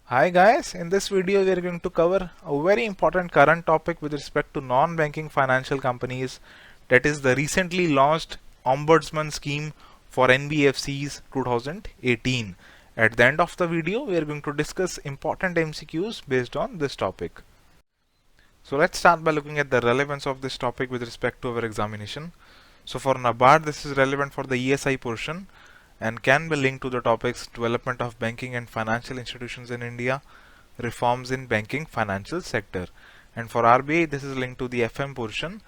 Hi guys, in this video we are going to cover a very important current topic with respect to non-banking financial companies, that is the recently launched Ombudsman Scheme for NBFCs 2018. At the end of the video we are going to discuss important MCQs based on this topic. So let's start by looking at the relevance of this topic with respect to our examination. So for NABARD this is relevant for the ESI portion and can be linked to the topics development of banking and financial institutions in India, reforms in banking financial sector. And for RBI this is linked to the FM portion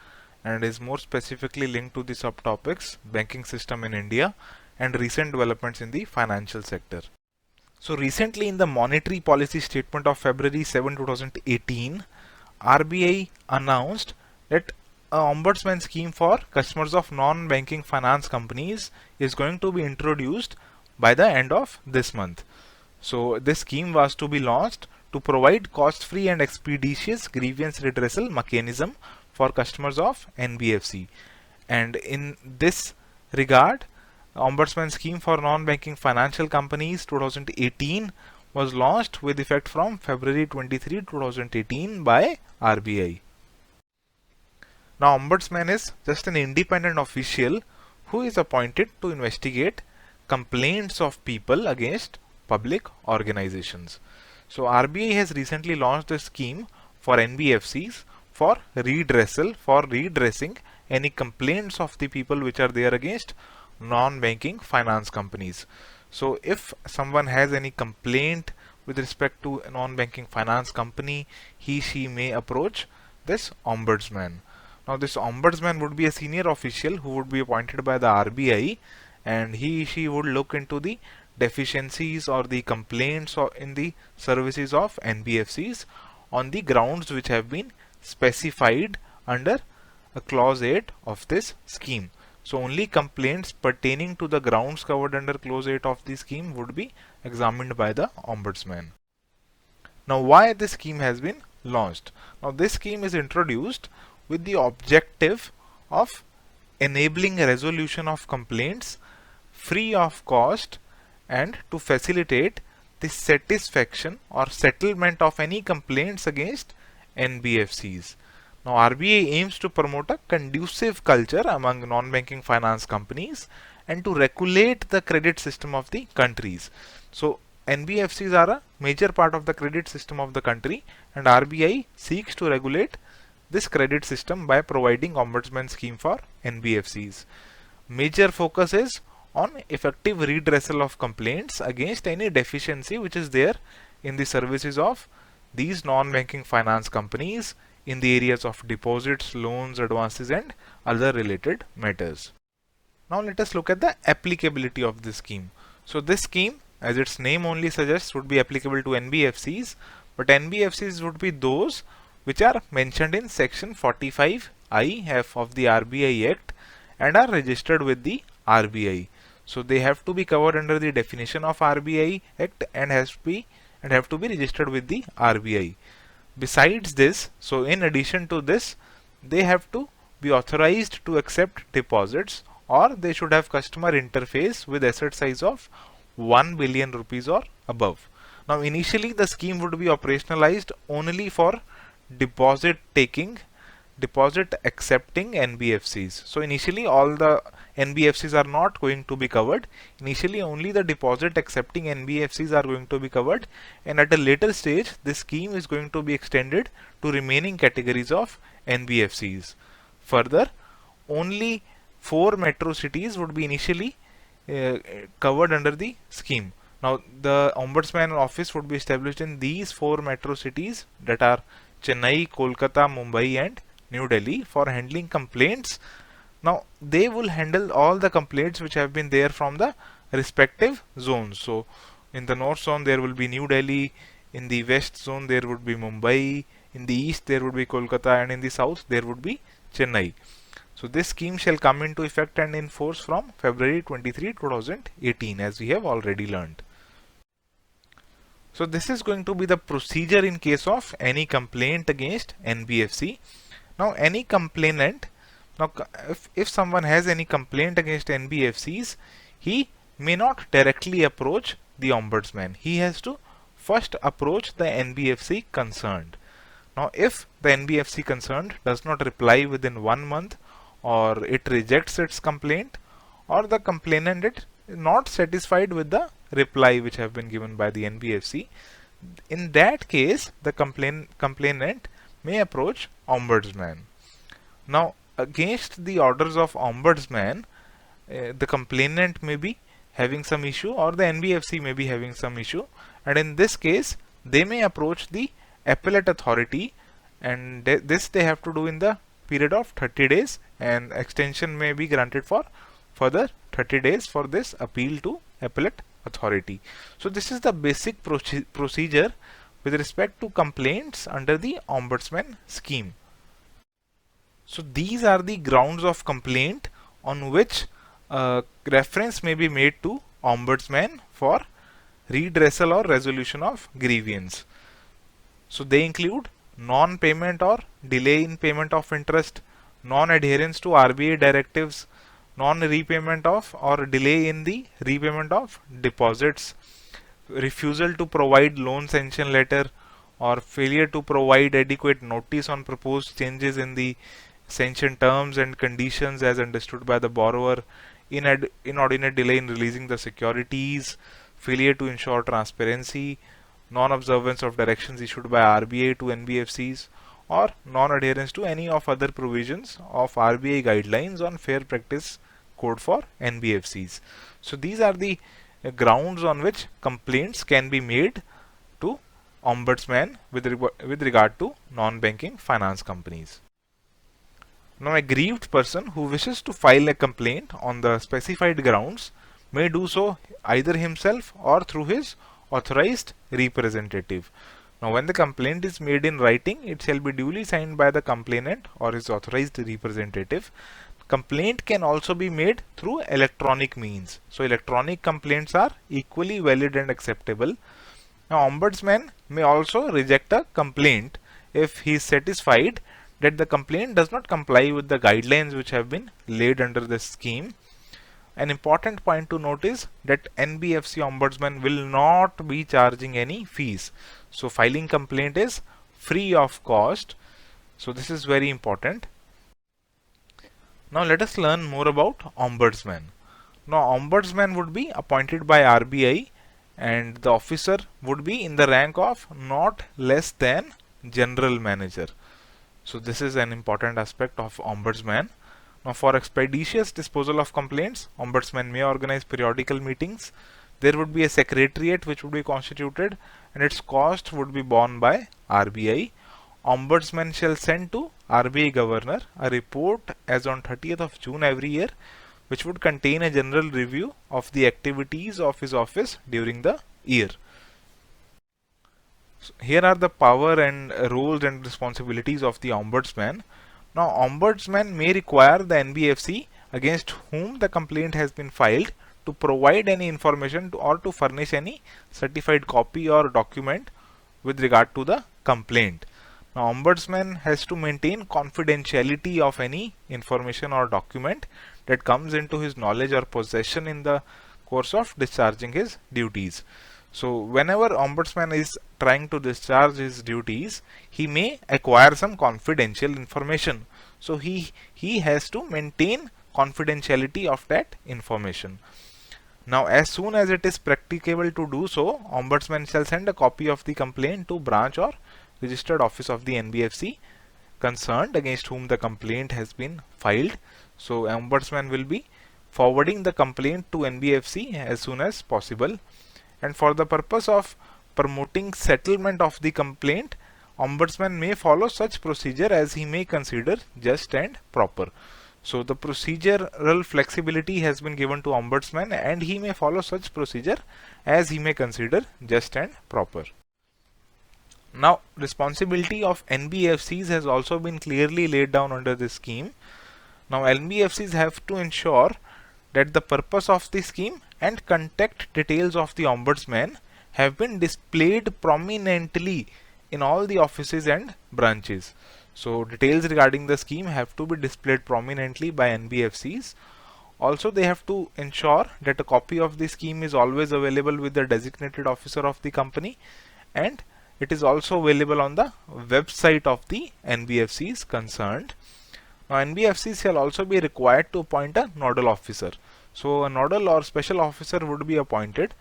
and is more specifically linked to the subtopics banking system in India and recent developments in the financial sector. So recently in the monetary policy statement of February 7, 2018, RBI announced that an ombudsman scheme for customers of non-banking finance companies is going to be introduced by the end of this month. So this scheme was to be launched to provide cost-free and expeditious grievance redressal mechanism for customers of NBFC. And in this regard, Ombudsman Scheme for Non-Banking Financial Companies 2018 was launched with effect from February 23, 2018 by RBI. Now, Ombudsman is just an independent official who is appointed to investigate complaints of people against public organizations. So, RBI has recently launched a scheme for NBFCs for redressing any complaints of the people which are there against non-banking finance companies. So, if someone has any complaint with respect to a non-banking finance company, she may approach this ombudsman. Now this ombudsman would be a senior official who would be appointed by the RBI, and she would look into the deficiencies or the complaints in the services of NBFCs on the grounds which have been specified under a clause 8 of this scheme. So only complaints pertaining to the grounds covered under clause 8 of the scheme would be examined by the ombudsman. Now why this scheme has been launched? Now this scheme is introduced with the objective of enabling a resolution of complaints free of cost and to facilitate the satisfaction or settlement of any complaints against NBFCs. Now RBI aims to promote a conducive culture among non-banking finance companies and to regulate the credit system of the countries. So NBFCs are a major part of the credit system of the country, and RBI seeks to regulate this credit system by providing Ombudsman Scheme for NBFCs. Major focus is on effective redressal of complaints against any deficiency which is there in the services of these non-banking finance companies in the areas of deposits, loans, advances and other related matters. Now let us look at the applicability of this scheme. So this scheme, as its name only suggests, would be applicable to NBFCs, but NBFCs would be those which are mentioned in section 45I(f) of the RBI Act and are registered with the RBI. So they have to be covered under the definition of RBI Act and have to be registered with the RBI. Besides this, so in addition to this, they have to be authorized to accept deposits, or they should have customer interface with asset size of 1 billion rupees or above. Now initially the scheme would be operationalized only for deposit accepting NBFCs. So initially all the NBFCs are not going to be covered. Initially only the deposit accepting NBFCs are going to be covered, and at a later stage this scheme is going to be extended to remaining categories of NBFCs. Further, only 4 metro cities would be initially covered under the scheme. Now the Ombudsman office would be established in these 4 metro cities, that are Chennai, Kolkata, Mumbai and New Delhi, for handling complaints. Now they will handle all the complaints which have been there from the respective zones. So in the north zone there will be New Delhi, in the west zone there would be Mumbai, in the east there would be Kolkata, and in the south there would be Chennai. So this scheme shall come into effect and in force from February 23, 2018, as we have already learned. So this is going to be the procedure in case of any complaint against NBFC. Now any complainant, if someone has any complaint against NBFCs, he may not directly approach the ombudsman. He has to first approach the NBFC concerned. Now, if the NBFC concerned does not reply within 1 month, or it rejects its complaint, or the complainant is not satisfied with the reply which have been given by the NBFC, in that case the complainant may approach Ombudsman. Now, against the orders of Ombudsman, the complainant may be having some issue, or the NBFC may be having some issue, and in this case they may approach the appellate authority, and this they have to do in the period of 30 days, and extension may be granted for further 30 days for this appeal to appellate authority. So this is the basic procedure with respect to complaints under the Ombudsman scheme. So these are the grounds of complaint on which reference may be made to Ombudsman for redressal or resolution of grievance. So they include non-payment or delay in payment of interest, non-adherence to RBI directives, non-repayment of or delay in the repayment of deposits, refusal to provide loan sanction letter, or failure to provide adequate notice on proposed changes in the sanction terms and conditions as understood by the borrower, inordinate delay in releasing the securities, failure to ensure transparency, non-observance of directions issued by RBI to NBFCs, or non-adherence to any of other provisions of RBI guidelines on fair practice code for NBFCs. So these are the grounds on which complaints can be made to Ombudsman with regard to non-banking finance companies. Now, a aggrieved person who wishes to file a complaint on the specified grounds may do so either himself or through his authorized representative. Now, when the complaint is made in writing, it shall be duly signed by the complainant or his authorized representative. Complaint can also be made through electronic means. So, electronic complaints are equally valid and acceptable. Now, Ombudsman may also reject a complaint if he is satisfied that the complaint does not comply with the guidelines which have been laid under this scheme. An important point to note is that NBFC Ombudsman will not be charging any fees. So filing complaint is free of cost. So this is very important. Now let us learn more about Ombudsman. Now Ombudsman would be appointed by RBI, and the officer would be in the rank of not less than general manager. So this is an important aspect of Ombudsman. Now, for expeditious disposal of complaints, Ombudsman may organize periodical meetings. There would be a secretariat which would be constituted, and its cost would be borne by RBI. Ombudsman shall send to RBI Governor a report as on 30th of June every year, which would contain a general review of the activities of his office during the year. So here are the power and roles and responsibilities of the Ombudsman. Now, Ombudsman may require the NBFC against whom the complaint has been filed to provide any information or to furnish any certified copy or document with regard to the complaint. Now, Ombudsman has to maintain confidentiality of any information or document that comes into his knowledge or possession in the course of discharging his duties. So whenever Ombudsman is trying to discharge his duties, he may acquire some confidential information. So he has to maintain confidentiality of that information. Now, as soon as it is practicable to do so, Ombudsman shall send a copy of the complaint to branch or registered office of the NBFC concerned against whom the complaint has been filed. So Ombudsman will be forwarding the complaint to NBFC as soon as possible. And for the purpose of promoting settlement of the complaint, Ombudsman may follow such procedure as he may consider just and proper. So the procedural flexibility has been given to Ombudsman, and he may follow such procedure as he may consider just and proper. Now, responsibility of NBFCs has also been clearly laid down under this scheme. Now, NBFCs have to ensure that the purpose of the scheme and contact details of the Ombudsman have been displayed prominently in all the offices and branches. So details regarding the scheme have to be displayed prominently by NBFCs. Also, they have to ensure that a copy of the scheme is always available with the designated officer of the company, and it is also available on the website of the NBFCs concerned. Now NBFCs shall also be required to appoint a nodal officer. So a nodal or special officer would be appointed,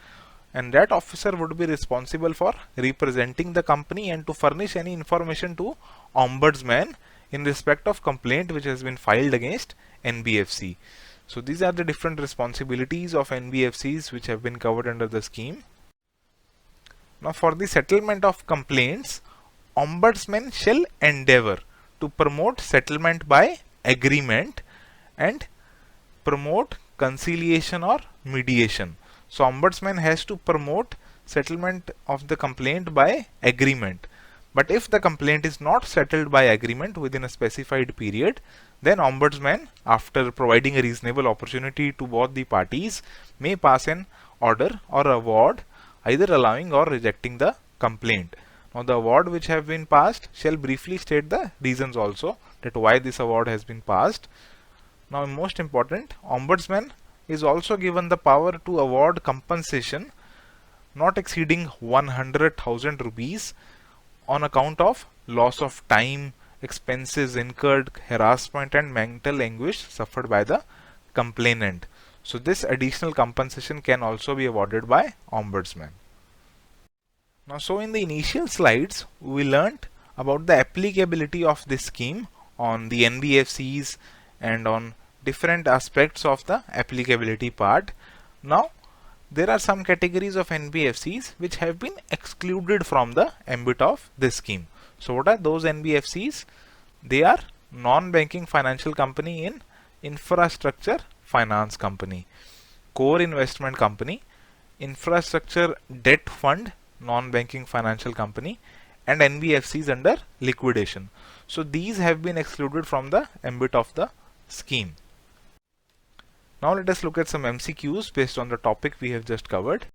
and that officer would be responsible for representing the company and to furnish any information to Ombudsman in respect of complaint which has been filed against NBFC. So these are the different responsibilities of NBFCs which have been covered under the scheme. Now for the settlement of complaints, Ombudsman shall endeavor to promote settlement by agreement and promote conciliation or mediation. So Ombudsman has to promote settlement of the complaint by agreement. But if the complaint is not settled by agreement within a specified period, then Ombudsman, after providing a reasonable opportunity to both the parties, may pass an order or award, either allowing or rejecting the complaint. Now the award which have been passed shall briefly state the reasons also, that why this award has been passed. Now most important, Ombudsman is also given the power to award compensation not exceeding 100,000 rupees on account of loss of time, expenses incurred, harassment and mental anguish suffered by the complainant. So this additional compensation can also be awarded by Ombudsman. Now, so in the initial slides, we learnt about the applicability of this scheme on the NBFCs and on different aspects of the applicability part. Now, there are some categories of NBFCs which have been excluded from the ambit of this scheme. So what are those NBFCs? They are non-banking financial company in infrastructure finance company, core investment company, infrastructure debt fund, non-banking financial company, and NBFCs under liquidation. So these have been excluded from the ambit of the scheme. Now let us look at some MCQs based on the topic we have just covered.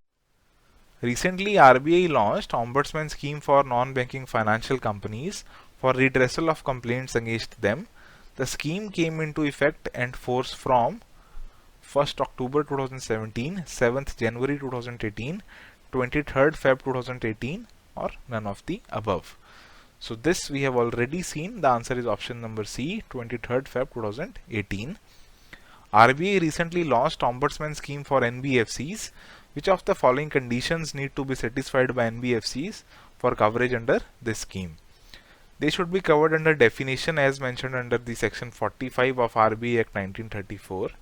Recently, RBI launched Ombudsman Scheme for non-banking financial companies for redressal of complaints against them. The scheme came into effect and force from 1st October 2017, 7th January 2018, 23rd Feb 2018, or none of the above. So this we have already seen. The answer is option number C, 23rd Feb 2018. RBI recently launched Ombudsman Scheme for NBFCs. Which of the following conditions need to be satisfied by NBFCs for coverage under this scheme? They should be covered under definition as mentioned under the section 45 of RBI Act 1934.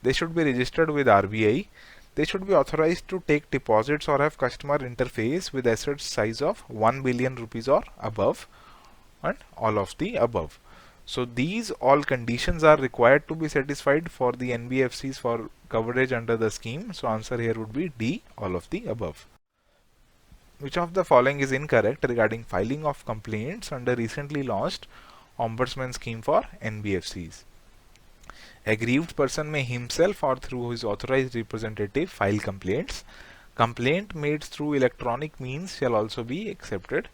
They should be registered with RBI. They should be authorized to take deposits or have customer interface with assets size of 1 billion rupees or above, and all of the above. So these all conditions are required to be satisfied for the NBFCs for coverage under the scheme. So answer here would be D, all of the above. Which of the following is incorrect regarding filing of complaints under recently launched Ombudsman Scheme for NBFCs? Aggrieved person may himself or through his authorized representative file complaints. Complaint made through electronic means shall also be accepted.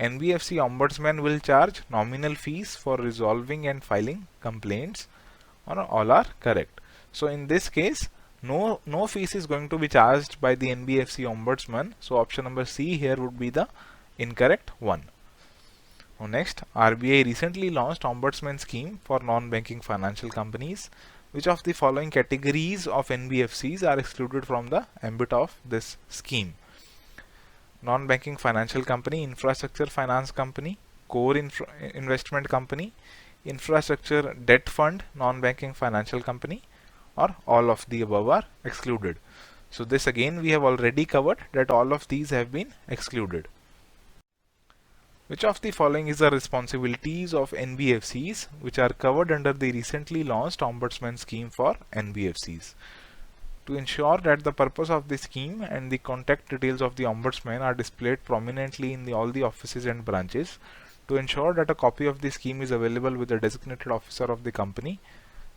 NBFC Ombudsman will charge nominal fees for resolving and filing complaints, or all are correct. So in this case, no fees is going to be charged by the NBFC Ombudsman. So option number C here would be the incorrect one. Now next, RBI recently launched Ombudsman Scheme for non-banking financial companies. Which of the following categories of NBFCs are excluded from the ambit of this scheme? Non-banking financial company, infrastructure finance company, core investment company, infrastructure debt fund, non-banking financial company, or all of the above are excluded. So this again we have already covered that all of these have been excluded. Which of the following is the responsibilities of NBFCs which are covered under the recently launched Ombudsman Scheme for NBFCs? To ensure that the purpose of the scheme and the contact details of the Ombudsman are displayed prominently in all the offices and branches, to ensure that a copy of the scheme is available with the designated officer of the company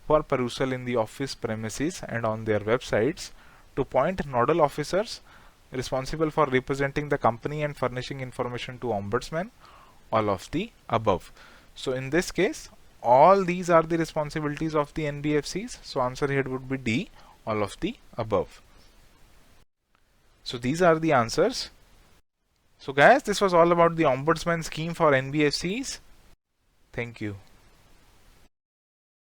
for perusal in the office premises and on their websites, to appoint nodal officers responsible for representing the company and furnishing information to Ombudsman, all of the above. So in this case, all these are the responsibilities of the NBFCs. So answer here would be D, all of the above. So these are the answers. So guys, this was all about the Ombudsman scheme for NBFCs. Thank you.